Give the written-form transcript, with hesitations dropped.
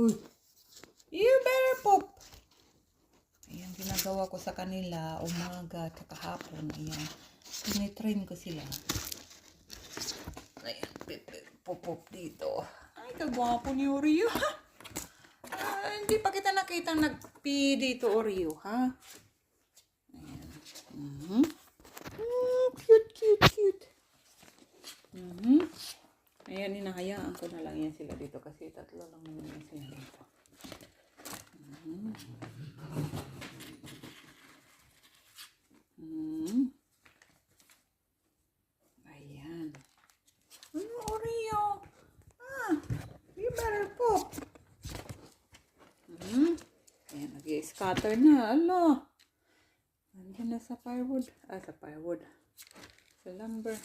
Uy, you better poop. Ayan, ginagawa ko sa kanila umaga at hapon. Ayan, tinitrain ko sila. Ayan, pop dito. Ay, kagwapo ni Oreo, ha? Hindi pa kita nakita nag-pee dito, Oreo, ha? Ayan. Cute. Ayan, hinahayaan ko na lang yan sila dito kasi tatlo lang naman yan sila dito. Ayan. Ano, Oreo? You better poop. Ayan, nag-scatter na. Alo. Nandiyan na sa firewood. Sa firewood. Sa lumber.